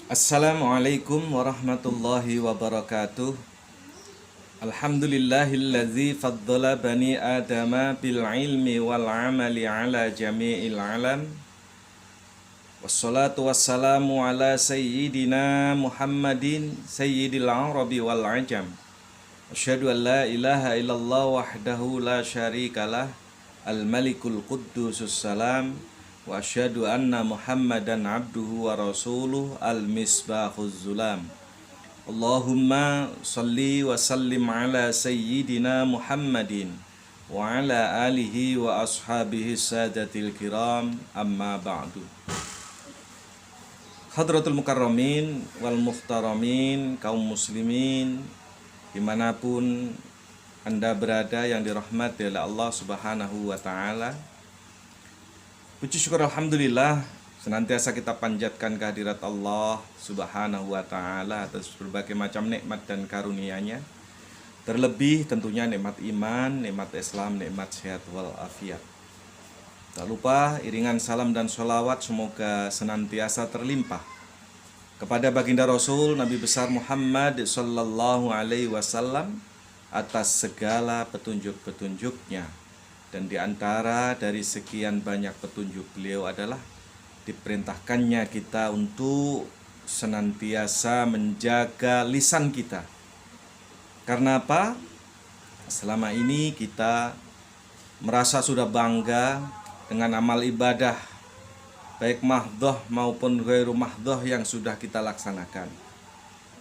Assalamualaikum warahmatullahi wabarakatuh. Alhamdulillahillazi faddala bani adama bil ilmi wal amali ala jami'il alam. Wassalatu wassalamu ala sayyidina Muhammadin sayyidil arabi wal ajam. Asyhadu an la ilaha illallah wahdahu la syarikalah al-malikul quddusus salam. Wa asyhadu anna Muhammadan abduhu wa rasuluh al-misbahuz zulam. Allahumma salli wa sallim ala sayyidina Muhammadin wa ala alihi wa ashabihi sadatil kiram, amma ba'du. Hadratul mukarramin wal muhtaramin, kaum muslimin dimanapun Anda berada yang dirahmati oleh Allah subhanahu wa ta'ala. Puji syukur alhamdulillah senantiasa kita panjatkan kehadirat Allah subhanahu wa ta'ala atas berbagai macam nikmat dan karunia-Nya. Terlebih tentunya nikmat iman, nikmat Islam, nikmat sehat wal afiat. Tak lupa iringan salam dan sholawat semoga senantiasa terlimpah kepada baginda Rasul Nabi besar Muhammad sallallahu alaihi wasallam atas segala petunjuk-petunjuknya. Dan di antara dari sekian banyak petunjuk beliau adalah diperintahkannya kita untuk senantiasa menjaga lisan kita. Karena apa? Selama ini kita merasa sudah bangga dengan amal ibadah, baik mahdhah maupun ghairu mahdhah yang sudah kita laksanakan.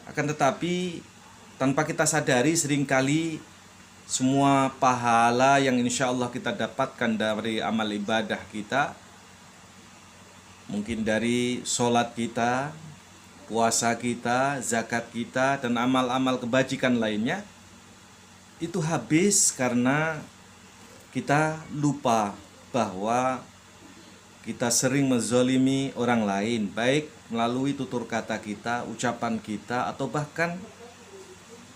Akan tetapi tanpa kita sadari seringkali semua pahala yang insya Allah kita dapatkan dari amal ibadah kita, mungkin dari sholat kita, puasa kita, zakat kita, dan amal-amal kebajikan lainnya, itu habis karena kita lupa bahwa kita sering menzalimi orang lain, baik melalui tutur kata kita, ucapan kita, atau bahkan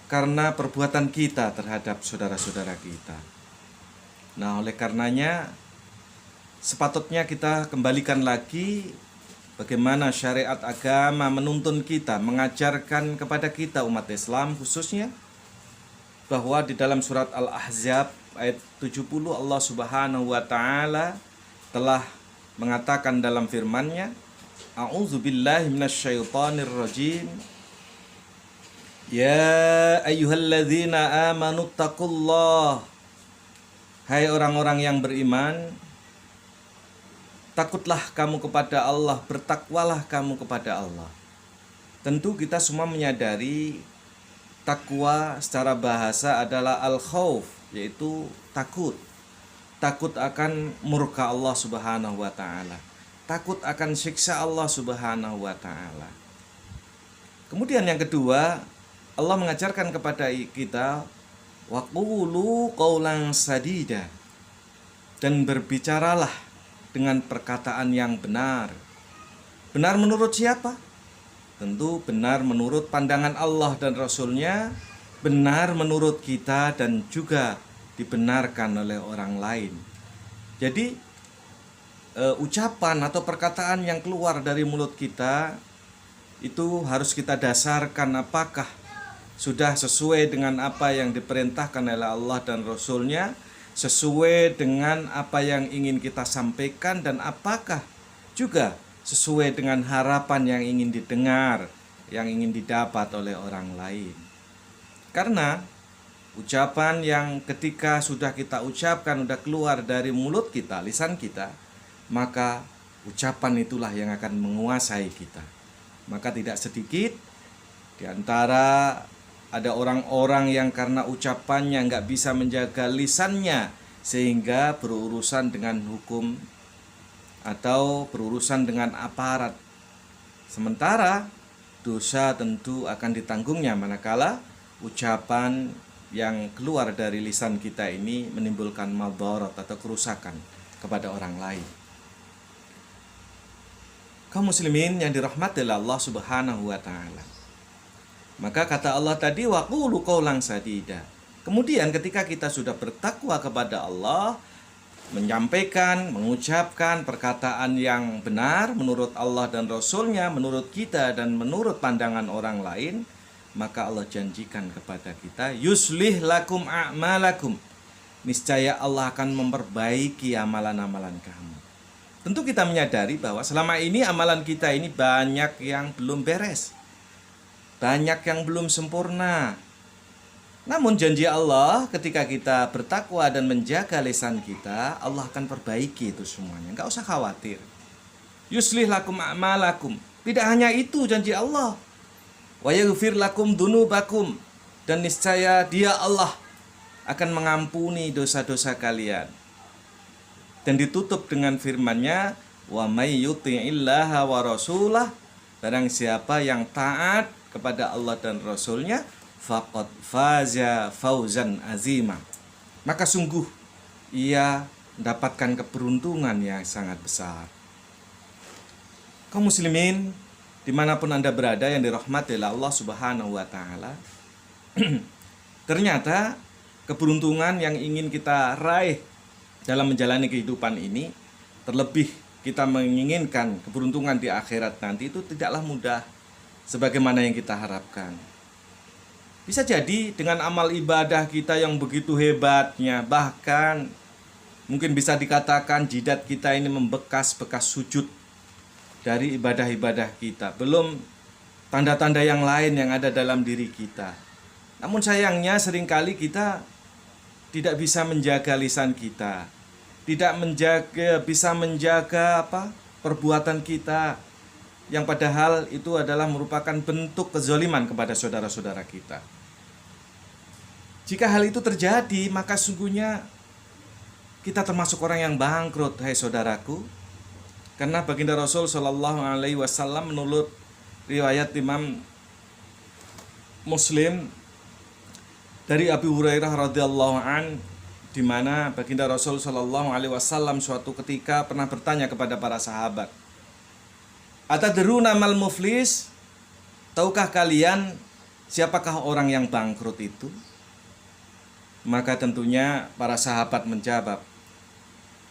karena perbuatan kita terhadap saudara-saudara kita. Nah, oleh karenanya sepatutnya kita kembalikan lagi bagaimana syariat agama menuntun kita, mengajarkan kepada kita umat Islam khususnya, bahwa di dalam surat Al-Ahzab ayat 70 Allah subhanahu wa ta'ala telah mengatakan dalam firman-Nya, A'udzubillahi minasyaitonirrajim. Ya ayyuhalladzina amanu taqullah. Hai orang-orang yang beriman, takutlah kamu kepada Allah, bertakwalah kamu kepada Allah. Tentu kita semua menyadari takwa secara bahasa adalah al-khauf, yaitu takut. Takut akan murka Allah subhanahu wa ta'ala, takut akan siksa Allah subhanahu wa ta'ala. Kemudian yang kedua, Allah mengajarkan kepada kita waqulu qaulan sadida, dan berbicaralah dengan perkataan yang benar. Benar menurut siapa? Tentu benar menurut pandangan Allah dan Rasul-Nya, benar menurut kita, dan juga dibenarkan oleh orang lain. Jadi ucapan atau perkataan yang keluar dari mulut kita itu harus kita dasarkan apakah sudah sesuai dengan apa yang diperintahkan oleh Allah dan Rasul-Nya, sesuai dengan apa yang ingin kita sampaikan, dan apakah juga sesuai dengan harapan yang ingin didengar, yang ingin didapat oleh orang lain. Karena ucapan yang ketika sudah kita ucapkan, sudah keluar dari mulut kita, lisan kita, maka ucapan itulah yang akan menguasai kita. Maka tidak sedikit di antara ada orang-orang yang karena ucapannya nggak bisa menjaga lisannya, sehingga berurusan dengan hukum atau berurusan dengan aparat. Sementara dosa tentu akan ditanggungnya manakala ucapan yang keluar dari lisan kita ini menimbulkan madharat atau kerusakan kepada orang lain. Kaum muslimin yang dirahmati oleh Allah subhanahu wa ta'ala, maka kata Allah tadi waqulu qaulan sadida. Kemudian ketika kita sudah bertakwa kepada Allah, menyampaikan, mengucapkan perkataan yang benar menurut Allah dan Rasul-Nya, menurut kita dan menurut pandangan orang lain, maka Allah janjikan kepada kita, yuslih lakum a'malakum. Niscaya Allah akan memperbaiki amalan-amalan kamu. Tentu kita menyadari bahwa selama ini amalan kita ini banyak yang belum beres, banyak yang belum sempurna. Namun janji Allah ketika kita bertakwa dan menjaga lisan kita, Allah akan perbaiki itu semuanya. Enggak usah khawatir. Yuslih lakum a'malakum. Tidak hanya itu janji Allah. Wa yaghfir lakum dunubakum. Dan niscaya Dia Allah akan mengampuni dosa-dosa kalian. Dan ditutup dengan firman-Nya, wa may yuti'illaha wa rasulah. Barang siapa yang taat kepada Allah dan Rasul-Nya, faqad faza fauzan azima. Maka sungguh ia mendapatkan keberuntungan yang sangat besar. Kaum muslimin dimanapun Anda berada yang dirahmati oleh Allah Subhanahu wa Ta'ala, ternyata keberuntungan yang ingin kita raih dalam menjalani kehidupan ini, terlebih kita menginginkan keberuntungan di akhirat nanti, itu tidaklah mudah sebagaimana yang kita harapkan. Bisa jadi dengan amal ibadah kita yang begitu hebatnya, bahkan mungkin bisa dikatakan jidat kita ini membekas-bekas sujud dari ibadah-ibadah kita. Belum tanda-tanda yang lain yang ada dalam diri kita. Namun sayangnya seringkali kita tidak bisa menjaga lisan kita, tidak bisa menjaga perbuatan kita, yang padahal itu adalah merupakan bentuk kezaliman kepada saudara-saudara kita. Jika hal itu terjadi, maka sungguhnya kita termasuk orang yang bangkrut, hai saudaraku. Karena baginda Rasul Shallallahu Alaihi Wasallam menurut riwayat Imam Muslim dari Abu Hurairah radhiyallahu an, di mana baginda Rasul Shallallahu Alaihi Wasallam suatu ketika pernah bertanya kepada para sahabat, atadruna mal muflis? Tahukah kalian siapakah orang yang bangkrut itu? Maka tentunya para sahabat menjawab,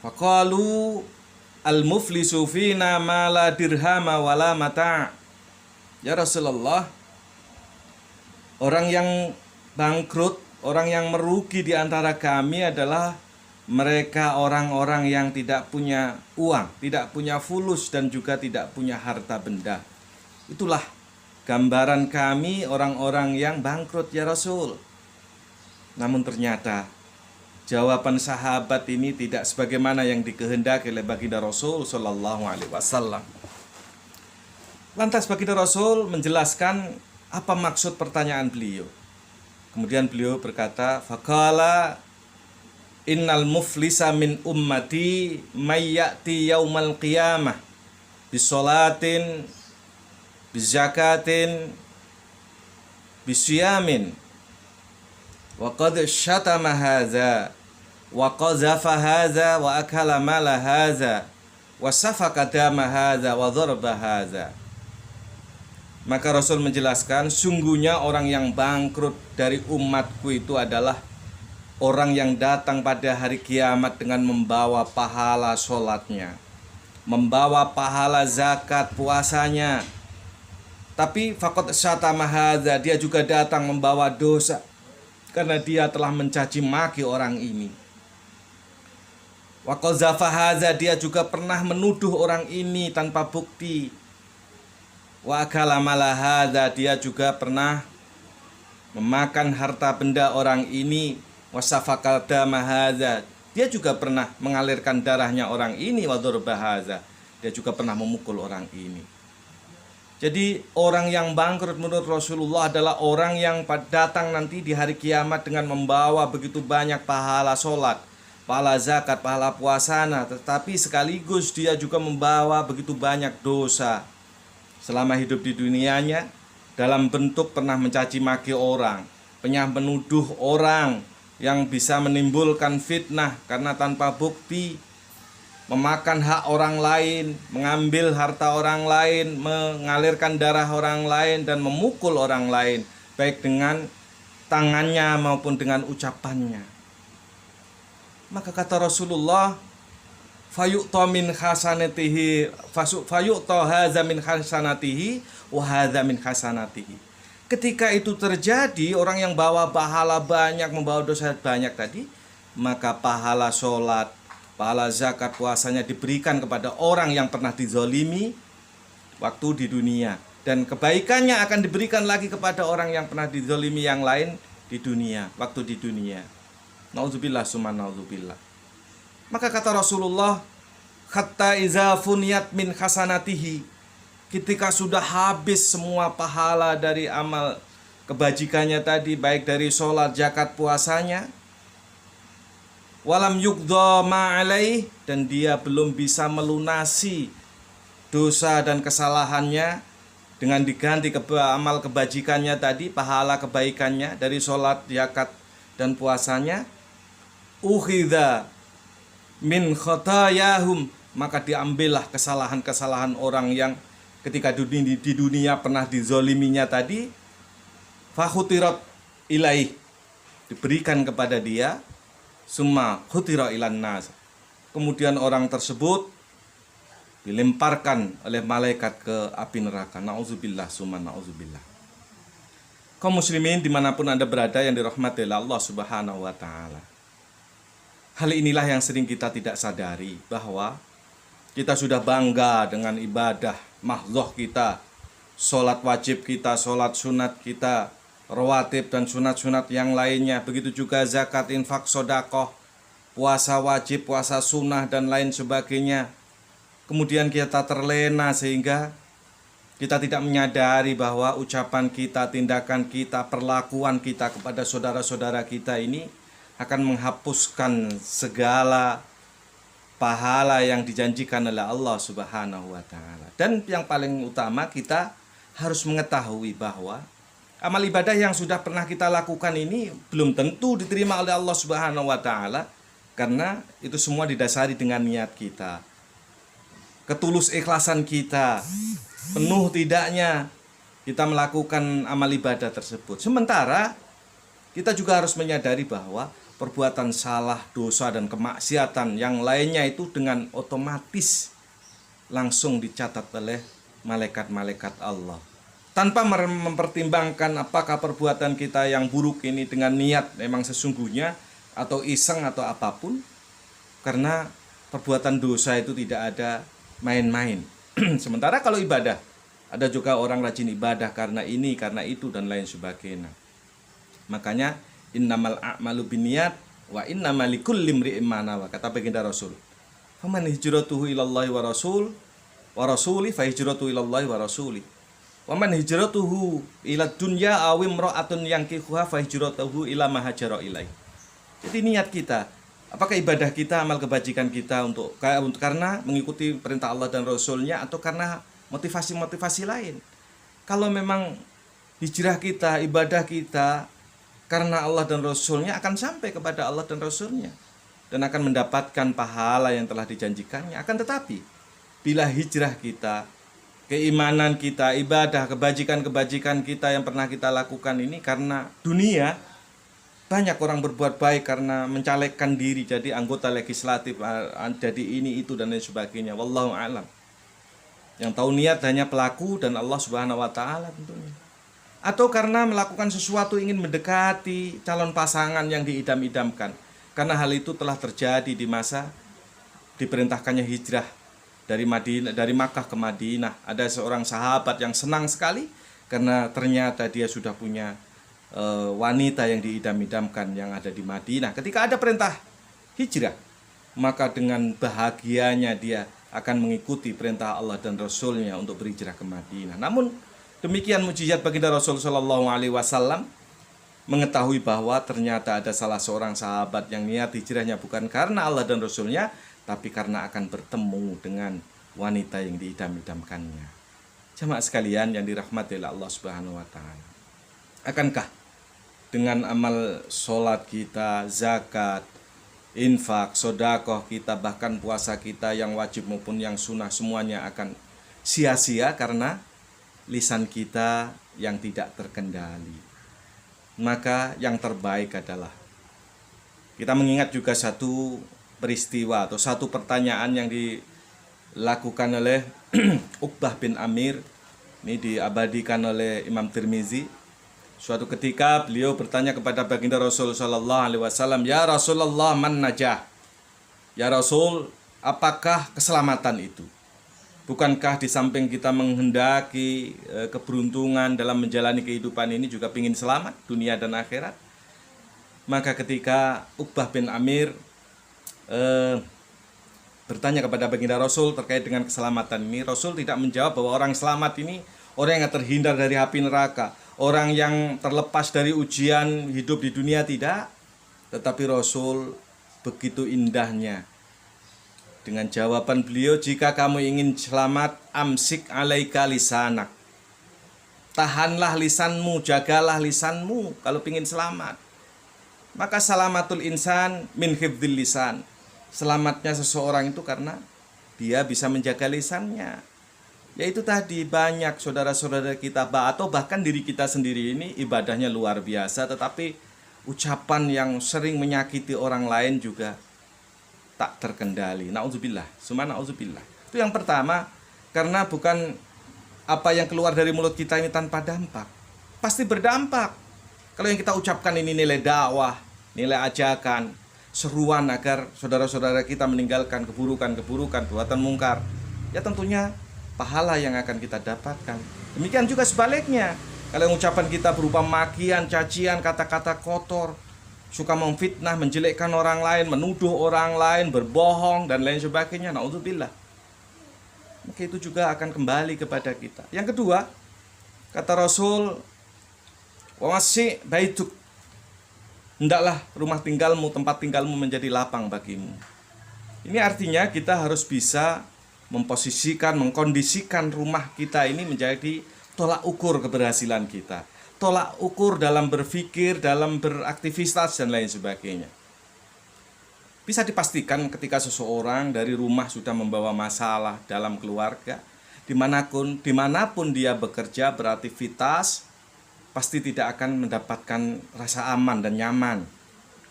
faqalu al-muflisu fina ma la dirhama wala mata'. Ya Rasulullah, orang yang bangkrut, orang yang merugi di antara kami adalah mereka orang-orang yang tidak punya uang, tidak punya fulus, dan juga tidak punya harta benda. Itulah gambaran kami orang-orang yang bangkrut ya Rasul. Namun ternyata jawaban sahabat ini tidak sebagaimana yang dikehendaki oleh baginda Rasul Shallallahu Alaihi Wasallam. Lantas baginda Rasul menjelaskan apa maksud pertanyaan beliau. Kemudian beliau berkata, faqala innal muflisa min ummati may ya'ti yaumal qiyamah bisolatin bizakatin bisiyamin wa qad syatama hadza wa qazafa hadza wa akala mala hadza wa safaka dama hadza wa dharba hadza. Maka Rasul menjelaskan, sungguhnya orang yang bangkrut dari umatku itu adalah orang yang datang pada hari kiamat dengan membawa pahala sholatnya, membawa pahala zakat puasanya, tapi faqad syatama hadza, dia juga datang membawa dosa karena dia telah mencaci maki orang ini. Wa qazafa hadza, dia juga pernah menuduh orang ini tanpa bukti. Wa akala mala hadza, dia juga pernah memakan harta benda orang ini. Wa safaka dama hadza, dia juga pernah mengalirkan darahnya orang ini. Wa dharba hadza, dia juga pernah memukul orang ini. Jadi orang yang bangkrut menurut Rasulullah adalah orang yang datang nanti di hari kiamat dengan membawa begitu banyak pahala sholat, pahala zakat, pahala puasana, tetapi sekaligus dia juga membawa begitu banyak dosa selama hidup di dunianya, dalam bentuk pernah mencaci maki orang, pernah menuduh orang yang bisa menimbulkan fitnah karena tanpa bukti, memakan hak orang lain, mengambil harta orang lain, mengalirkan darah orang lain, dan memukul orang lain, baik dengan tangannya maupun dengan ucapannya. Maka kata Rasulullah, fayu'ta min hasanatihi fayu'ta hadza min hasanatihi wa hadza min hasanatihi. Ketika itu terjadi, orang yang bawa pahala banyak, membawa dosa banyak tadi, maka pahala sholat, pahala zakat, puasanya diberikan kepada orang yang pernah dizolimi waktu di dunia, dan kebaikannya akan diberikan lagi kepada orang yang pernah dizolimi yang lain di dunia, waktu di dunia. Nauzubillah summa nauzubillah. Maka kata Rasulullah, hatta iza funiyat min hasanatihi, ketika sudah habis semua pahala dari amal kebajikannya tadi, baik dari sholat, zakat, puasanya, walam yugdha ma'alaih, dan dia belum bisa melunasi dosa dan kesalahannya dengan diganti amal kebajikannya tadi, pahala kebaikannya dari sholat, zakat, dan puasanya, ukhidha min khotayahum, maka diambillah kesalahan-kesalahan orang yang ketika di dunia pernah dizoliminya tadi, fakhutirat ilaih, diberikan kepada dia, summa khutira ilan nas, kemudian orang tersebut dilemparkan oleh malaikat ke api neraka. Nauzubillah summa nauzubillah. Kaum muslimin dimanapun Anda berada yang dirahmati oleh Allah Subhanahu wa ta'ala, hal inilah yang sering kita tidak sadari, bahwa kita sudah bangga dengan ibadah mahdhoh kita, sholat wajib kita, sholat sunat kita, rawatib dan sunat-sunat yang lainnya, begitu juga zakat, infak, sodakoh, puasa wajib, puasa sunnah, dan lain sebagainya. Kemudian kita terlena sehingga kita tidak menyadari bahwa ucapan kita, tindakan kita, perlakuan kita kepada saudara-saudara kita ini akan menghapuskan segala pahala yang dijanjikan oleh Allah Subhanahu wa ta'ala. Dan yang paling utama, kita harus mengetahui bahwa amal ibadah yang sudah pernah kita lakukan ini belum tentu diterima oleh Allah Subhanahu wa ta'ala, karena itu semua didasari dengan niat kita, ketulus ikhlasan kita, penuh tidaknya kita melakukan amal ibadah tersebut. Sementara kita juga harus menyadari bahwa perbuatan salah, dosa, dan kemaksiatan yang lainnya itu dengan otomatis langsung dicatat oleh malaikat-malaikat Allah, tanpa mempertimbangkan apakah perbuatan kita yang buruk ini dengan niat memang sesungguhnya atau iseng atau apapun. Karena perbuatan dosa itu tidak ada main-main. Sementara kalau ibadah, ada juga orang rajin ibadah karena ini, karena itu, dan lain sebagainya. Makanya innamal a'malu binniyat wa innamal likulli imri'in ma nawa, kata baginda Rasul. Faman hijratuhu ilallahi wa rasuli fa hijratuhu ilallahi wa rasuli. Wa man hijratuhu ila dunya aw imra'atun yankihuha fa hijratuhu ila ma hajara ilaih. Jadi niat kita, apakah ibadah kita, amal kebajikan kita untuk karena mengikuti perintah Allah dan Rasulnya, atau karena motivasi-motivasi lain. Kalau memang hijrah kita, ibadah kita karena Allah dan Rasulnya, akan sampai kepada Allah dan Rasulnya dan akan mendapatkan pahala yang telah dijanjikannya. Akan tetapi bila hijrah kita, keimanan kita, ibadah, kebajikan-kebajikan kita yang pernah kita lakukan ini karena dunia, banyak orang berbuat baik karena mencalekkan diri jadi anggota legislatif, jadi ini itu dan lain sebagainya. Wallahu a'lam. Yang tahu niat hanya pelaku dan Allah Subhanahu wa ta'ala tentunya. Atau karena melakukan sesuatu ingin mendekati calon pasangan yang diidam-idamkan. Karena hal itu telah terjadi di masa diperintahkannya hijrah dari Makkah ke Madinah. Ada seorang sahabat yang senang sekali karena ternyata dia sudah punya wanita yang diidam-idamkan yang ada di Madinah. Ketika ada perintah hijrah, maka dengan bahagianya dia akan mengikuti perintah Allah dan Rasulnya untuk berhijrah ke Madinah. Namun demikian mujizat baginda Rasul Shallallahu Alaihi Wasallam, mengetahui bahwa ternyata ada salah seorang sahabat yang niat hijrahnya bukan karena Allah dan Rasulnya, tapi karena akan bertemu dengan wanita yang diidam-idamkannya. Jamaah sekalian yang dirahmati oleh Allah Subhanahu Wa Taala, akankah dengan amal sholat kita, zakat, infak, sodakoh kita, bahkan puasa kita yang wajib maupun yang sunnah, semuanya akan sia-sia karena lisan kita yang tidak terkendali? Maka yang terbaik adalah kita mengingat juga satu peristiwa atau satu pertanyaan yang dilakukan oleh Uqbah bin Amir. Ini diabadikan oleh Imam Tirmizi. Suatu ketika beliau bertanya kepada baginda Rasul sallallahu alaihi wasallam, "Ya Rasulullah, man najah?" Ya Rasul, apakah keselamatan itu? Bukankah di samping kita menghendaki keberuntungan dalam menjalani kehidupan ini juga ingin selamat dunia dan akhirat? Maka ketika Uqbah bin Amir bertanya kepada baginda Rasul terkait dengan keselamatan ini, Rasul tidak menjawab bahwa orang selamat ini orang yang terhindar dari api neraka, orang yang terlepas dari ujian hidup di dunia, tidak. Tetapi Rasul begitu indahnya dengan jawaban beliau, "Jika kamu ingin selamat, amsik alaika lisanak." Tahanlah lisanmu, jagalah lisanmu kalau ingin selamat. Maka salamatul insan min hifdzil lisan. Selamatnya seseorang itu karena dia bisa menjaga lisannya. Yaitu tadi, banyak saudara-saudara kita atau bahkan diri kita sendiri ini ibadahnya luar biasa, tetapi ucapan yang sering menyakiti orang lain juga tak terkendali. Na'udzubillah, summa na'udzubillah. Itu yang pertama, karena bukan apa yang keluar dari mulut kita ini tanpa dampak. Pasti berdampak. Kalau yang kita ucapkan ini nilai dakwah, nilai ajakan, seruan agar saudara-saudara kita meninggalkan keburukan-keburukan, perbuatan mungkar, ya tentunya pahala yang akan kita dapatkan. Demikian juga sebaliknya. Kalau ucapan kita berupa makian, cacian, kata-kata kotor, suka memfitnah, menjelekkan orang lain, menuduh orang lain, berbohong, dan lain sebagainya, na'udzubillah, maka itu juga akan kembali kepada kita. Yang kedua, kata Rasul, "Wa wasi' baituk." Hendaklah rumah tinggalmu, tempat tinggalmu menjadi lapang bagimu. Ini artinya kita harus bisa memposisikan, mengkondisikan rumah kita ini menjadi tolak ukur keberhasilan kita, tolak ukur dalam berpikir, dalam beraktivitas, dan lain sebagainya. Bisa dipastikan ketika seseorang dari rumah sudah membawa masalah dalam keluarga, dimanapun dia bekerja, beraktivitas, pasti tidak akan mendapatkan rasa aman dan nyaman,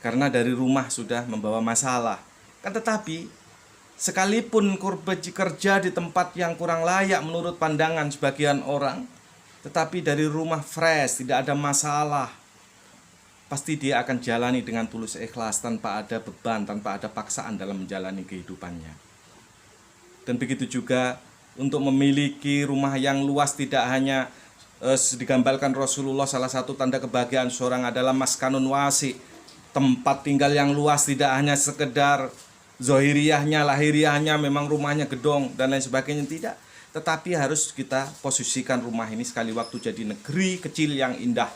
karena dari rumah sudah membawa masalah. Kan tetapi, sekalipun kerja di tempat yang kurang layak menurut pandangan sebagian orang, tetapi dari rumah fresh, tidak ada masalah, pasti dia akan jalani dengan tulus ikhlas, tanpa ada beban, tanpa ada paksaan dalam menjalani kehidupannya. Dan begitu juga untuk memiliki rumah yang luas, tidak hanya digambarkan Rasulullah, salah satu tanda kebahagiaan seorang adalah maskanun wasi, tempat tinggal yang luas, tidak hanya sekedar zohiriyahnya, lahiriahnya memang rumahnya gedong dan lain sebagainya, tidak. Tetapi harus kita posisikan rumah ini sekali waktu jadi negeri kecil yang indah.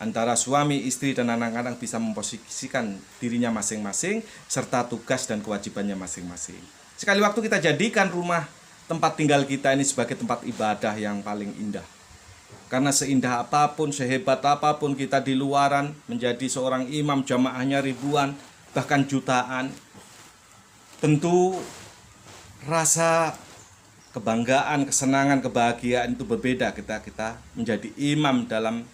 Antara suami, istri, dan anak-anak bisa memposisikan dirinya masing-masing, serta tugas dan kewajibannya masing-masing. Sekali waktu kita jadikan rumah tempat tinggal kita ini sebagai tempat ibadah yang paling indah. Karena seindah apapun, sehebat apapun kita di luaran, menjadi seorang imam jamaahnya ribuan, bahkan jutaan, tentu rasa kebanggaan, kesenangan, kebahagiaan itu berbeda kita menjadi imam dalam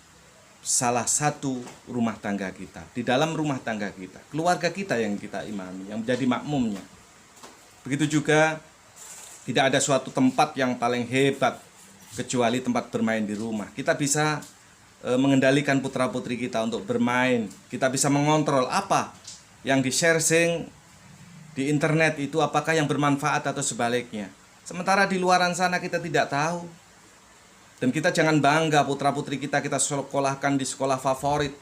salah satu rumah tangga kita, di dalam rumah tangga kita, keluarga kita yang kita imami, yang menjadi makmumnya. Begitu juga tidak ada suatu tempat yang paling hebat kecuali tempat bermain di rumah. Kita bisa mengendalikan putra-putri kita untuk bermain, kita bisa mengontrol apa yang di-sharing di internet itu, apakah yang bermanfaat atau sebaliknya. Sementara di luaran sana kita tidak tahu. Dan kita jangan bangga putra-putri kita sekolahkan di sekolah favorit,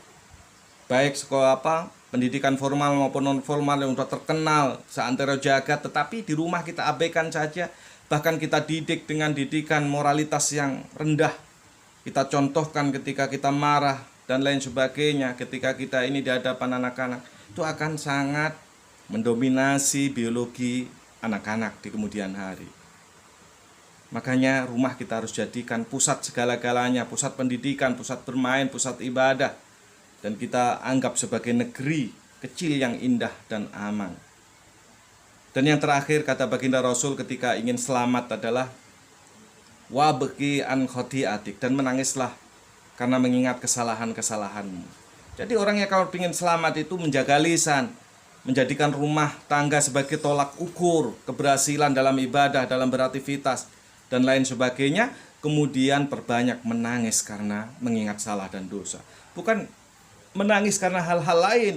baik sekolah pendidikan formal maupun non formal yang sudah terkenal seantero jagat, tetapi di rumah kita abaikan saja. Bahkan kita didik dengan didikan moralitas yang rendah. Kita contohkan ketika kita marah dan lain sebagainya, ketika kita ini di hadapan anak-anak, itu akan sangat mendominasi biologi anak-anak di kemudian hari. Makanya rumah kita harus jadikan pusat segala-galanya, pusat pendidikan, pusat bermain, pusat ibadah. Dan kita anggap sebagai negeri kecil yang indah dan aman. Dan yang terakhir kata baginda Rasul ketika ingin selamat adalah wabki an khati'atik, dan menangislah karena mengingat kesalahan-kesalahanmu. Jadi orang yang kalau ingin selamat itu menjaga lisan, menjadikan rumah tangga sebagai tolak ukur keberhasilan dalam ibadah, dalam beraktivitas, dan lain sebagainya, kemudian perbanyak menangis karena mengingat salah dan dosa. Bukan menangis karena hal-hal lain,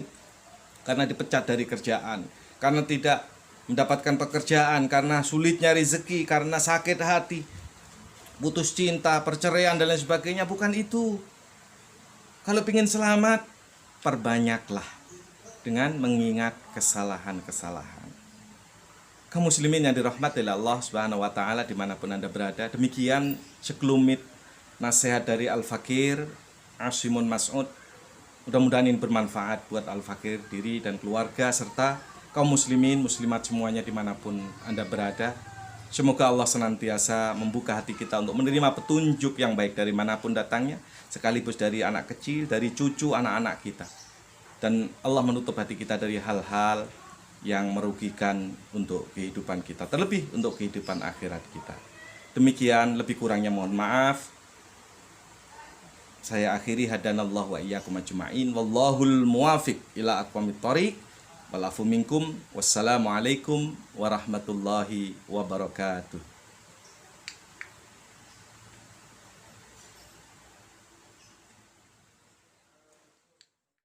karena dipecat dari kerjaan, karena tidak mendapatkan pekerjaan, karena sulitnya rezeki, karena sakit hati, putus cinta, perceraian, dan lain sebagainya. Bukan itu. Kalau ingin selamat, perbanyaklah dengan mengingat kesalahan-kesalahan. Kaum muslimin yang dirahmati oleh Allah Subhanahu wa taala dimanapun Anda berada, demikian sekelumit nasihat dari Al-Fakir Asimun Mas'ud. Mudah-mudahan ini bermanfaat buat Al-Fakir, diri dan keluarga, serta kaum muslimin, muslimat semuanya dimanapun Anda berada. Semoga Allah senantiasa membuka hati kita untuk menerima petunjuk yang baik dari manapun datangnya, sekaligus dari anak kecil, dari cucu anak-anak kita. Dan Allah menutup hati kita dari hal-hal yang merugikan untuk kehidupan kita, terlebih untuk kehidupan akhirat kita. Demikian, lebih kurangnya mohon maaf. Saya akhiri, hadanallahu wa iyyakum ajma'in, wallahul muwafiq ila aqwamit thoriq, wal afu minkum, wassalamualaikum warahmatullahi wabarakatuh.